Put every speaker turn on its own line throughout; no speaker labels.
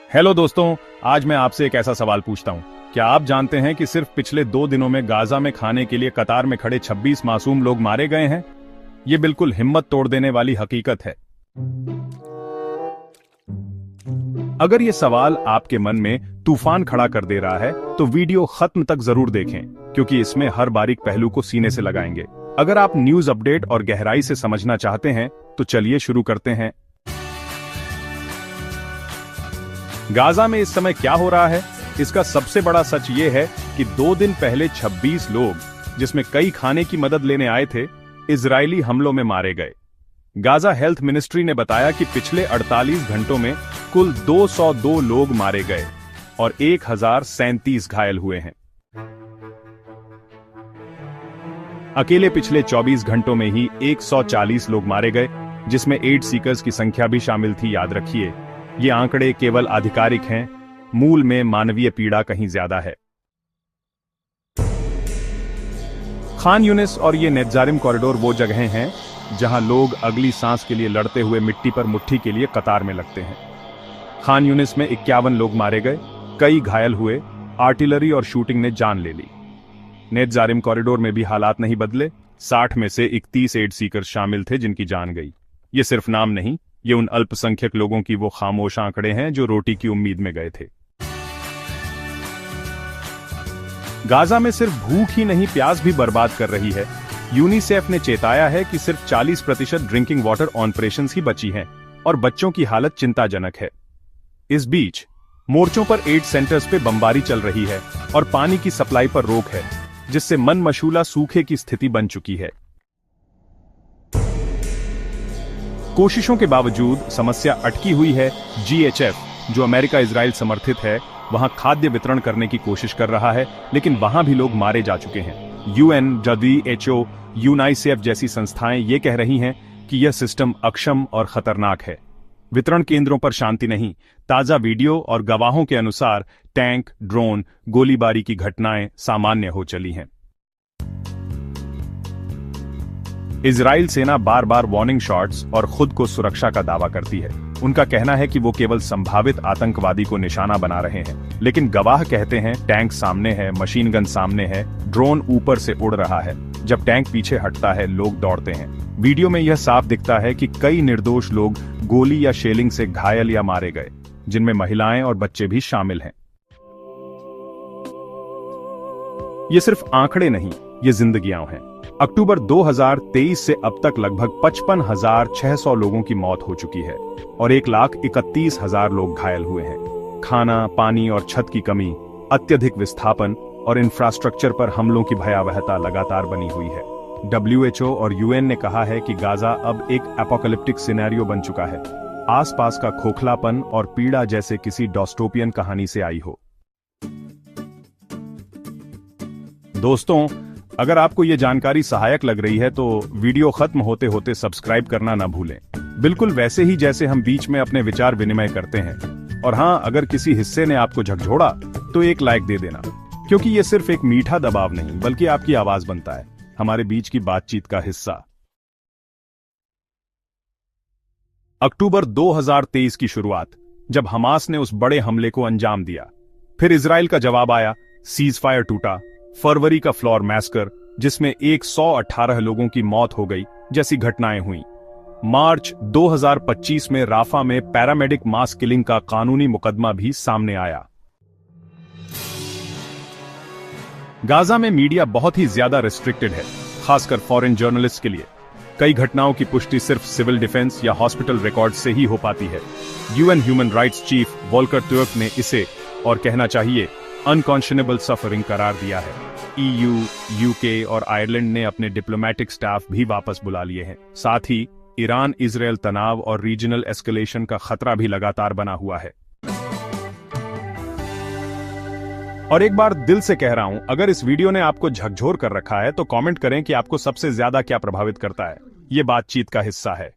Hello दोस्तों, आज मैं आपसे एक ऐसा सवाल पूछता हूं। क्या आप जानते हैं कि सिर्फ पिछले 2 दिनों में गाजा में खाने के लिए कतार में खड़े 26 मासूम लोग मारे गए हैं? ये बिल्कुल हिम्मत तोड़ देने वाली हकीकत है। अगर ये सवाल आपके मन में तूफान खड़ा कर दे रहा है तो वीडियो खत्म तक जरूर देखें, क्योंकि इसमें हर बारीक पहलू को सीने से लगाएंगे। अगर आप न्यूज अपडेट और गहराई से समझना चाहते हैं तो चलिए शुरू करते हैं। गाजा में इस समय क्या हो रहा है, इसका सबसे बड़ा सच ये है कि 2 दिन पहले 26 लोग, जिसमें कई खाने की मदद लेने आए थे, इजरायली हमलों में मारे गए। गाजा हेल्थ मिनिस्ट्री ने बताया कि पिछले 48 घंटों में कुल 202 लोग मारे गए और 1037 घायल हुए हैं। अकेले पिछले 24 घंटों में ही 140 लोग मारे गए, जिसमें एड सीकर्स की संख्या भी शामिल थी। याद रखिए, ये आंकड़े केवल आधिकारिक हैं, मूल में मानवीय पीड़ा कहीं ज्यादा है। खान यूनिस और ये नेत्जारिम कॉरिडोर वो जगहें हैं जहां लोग अगली सांस के लिए लड़ते हुए मिट्टी पर मुट्ठी के लिए कतार में लगते हैं। खान यूनिस में 51 लोग मारे गए, कई घायल हुए, आर्टिलरी और शूटिंग ने जान ले ली। नेत्जारिम कॉरिडोर में भी हालात नहीं बदले, 60 में से 31 एड सीकर शामिल थे जिनकी जान गई। ये सिर्फ नाम नहीं, ये उन अल्पसंख्यक लोगों की वो खामोश आंकड़े हैं जो रोटी की उम्मीद में गए थे। गाजा में सिर्फ भूख ही नहीं, प्यास भी बर्बाद कर रही है। यूनिसेफ ने चेताया है कि सिर्फ 40% ड्रिंकिंग वाटर ऑपरेशंस ही बची हैं और बच्चों की हालत चिंताजनक है। इस बीच मोर्चों पर एड सेंटर्स पे बमबारी चल रही है और पानी की सप्लाई पर रोक है, जिससे मनमशूला सूखे की स्थिति बन चुकी है। कोशिशों के बावजूद समस्या अटकी हुई है। जीएचएफ, जो अमेरिका इजराइल समर्थित है, वहां खाद्य वितरण करने की कोशिश कर रहा है, लेकिन वहां भी लोग मारे जा चुके हैं। यूएन, WHO, यूनाइसेफ जैसी संस्थाएं ये कह रही हैं कि यह सिस्टम अक्षम और खतरनाक है। वितरण केंद्रों पर शांति नहीं। ताजा वीडियो और गवाहों के अनुसार टैंक, ड्रोन, गोलीबारी की घटनाएं सामान्य हो चली हैं। इजराइल सेना बार बार वार्निंग शॉट्स और खुद को सुरक्षा का दावा करती है। उनका कहना है कि वो केवल संभावित आतंकवादी को निशाना बना रहे हैं, लेकिन गवाह कहते हैं टैंक सामने है, मशीन गन सामने है, ड्रोन ऊपर से उड़ रहा है। जब टैंक पीछे हटता है, लोग दौड़ते हैं। वीडियो में यह साफ दिखता है कि कई निर्दोष लोग गोली या शेलिंग से घायल या मारे गए, जिनमें महिलाएं और बच्चे भी शामिल हैं। ये सिर्फ आंकड़े नहीं, ये जिंदगियां हैं। अक्टूबर 2023 से अब तक लगभग 55,600 लोगों की मौत हो चुकी है और 1,31,000 लोग घायल हुए हैं। खाना, पानी और छत की कमी, अत्यधिक विस्थापन और इंफ्रास्ट्रक्चर पर हमलों की भयावहता लगातार बनी हुई है। WHO और UN ने कहा है कि गाजा अब एक एपोकलिप्टिक सिनेरियो बन चुका है, आसपास का खोखलापन और पीड़ा जैसे किसी डिस्टोपियन कहानी से आई हो। दोस्तों, अगर आपको ये जानकारी सहायक लग रही है तो वीडियो खत्म होते होते सब्सक्राइब करना ना भूलें, बिल्कुल वैसे ही जैसे हम बीच में अपने विचार विनिमय करते हैं। और हाँ, अगर किसी हिस्से ने आपको झकझोड़ा तो एक लाइक दे देना, क्योंकि ये सिर्फ एक मीठा दबाव नहीं बल्कि आपकी आवाज बनता है, हमारे बीच की बातचीत का हिस्सा। अक्टूबर 2023 की शुरुआत, जब हमास ने उस बड़े हमले को अंजाम दिया। फिर इजराइल का जवाब आया, सीज फायर टूटा। फरवरी का फ्लोर मैस्कर, जिसमें 118 लोगों की मौत हो गई, जैसी घटनाएं हुई। मार्च 2025 में राफा में पैरामेडिक मास किलिंग का कानूनी मुकदमा भी सामने आया। गाजा में मीडिया बहुत ही ज्यादा रिस्ट्रिक्टेड है, खासकर फॉरेन जर्नलिस्ट के लिए। कई घटनाओं की पुष्टि सिर्फ सिविल डिफेंस या हॉस्पिटल रिकॉर्ड से ही हो पाती है। UN human rights chief Volker Turk ने इसे, और कहना चाहिए, अनकॉन्शनेबल सफरिंग करार दिया है। EU, UK और आयरलैंड ने अपने डिप्लोमेटिक स्टाफ भी वापस बुला लिए हैं। साथ ही ईरान इजराइल तनाव और रीजनल एस्केलेशन का खतरा भी लगातार बना हुआ है। और एक बार दिल से कह रहा हूं, अगर इस वीडियो ने आपको झकझोर कर रखा है तो कमेंट करें कि आपको सबसे ज्यादा क्या प्रभावित करता है। ये बातचीत का हिस्सा है।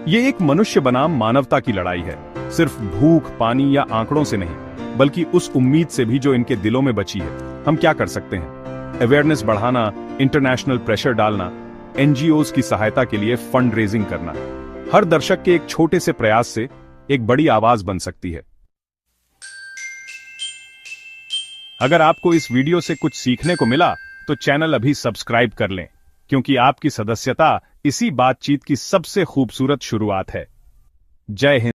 ये एक मनुष्य बनाम मानवता की लड़ाई है, सिर्फ भूख, पानी या आंकड़ों से नहीं, बल्कि उस उम्मीद से भी जो इनके दिलों में बची है। हम क्या कर सकते हैं? अवेयरनेस बढ़ाना, इंटरनेशनल प्रेशर डालना, NGOs की सहायता के लिए फंड रेजिंग करना। हर दर्शक के एक छोटे से प्रयास से एक बड़ी आवाज बन सकती है। अगर आपको इस वीडियो से कुछ सीखने को मिला तो चैनल अभी सब्सक्राइब कर लें, क्योंकि आपकी सदस्यता इसी बातचीत की सबसे खूबसूरत शुरुआत है। जय हिंद।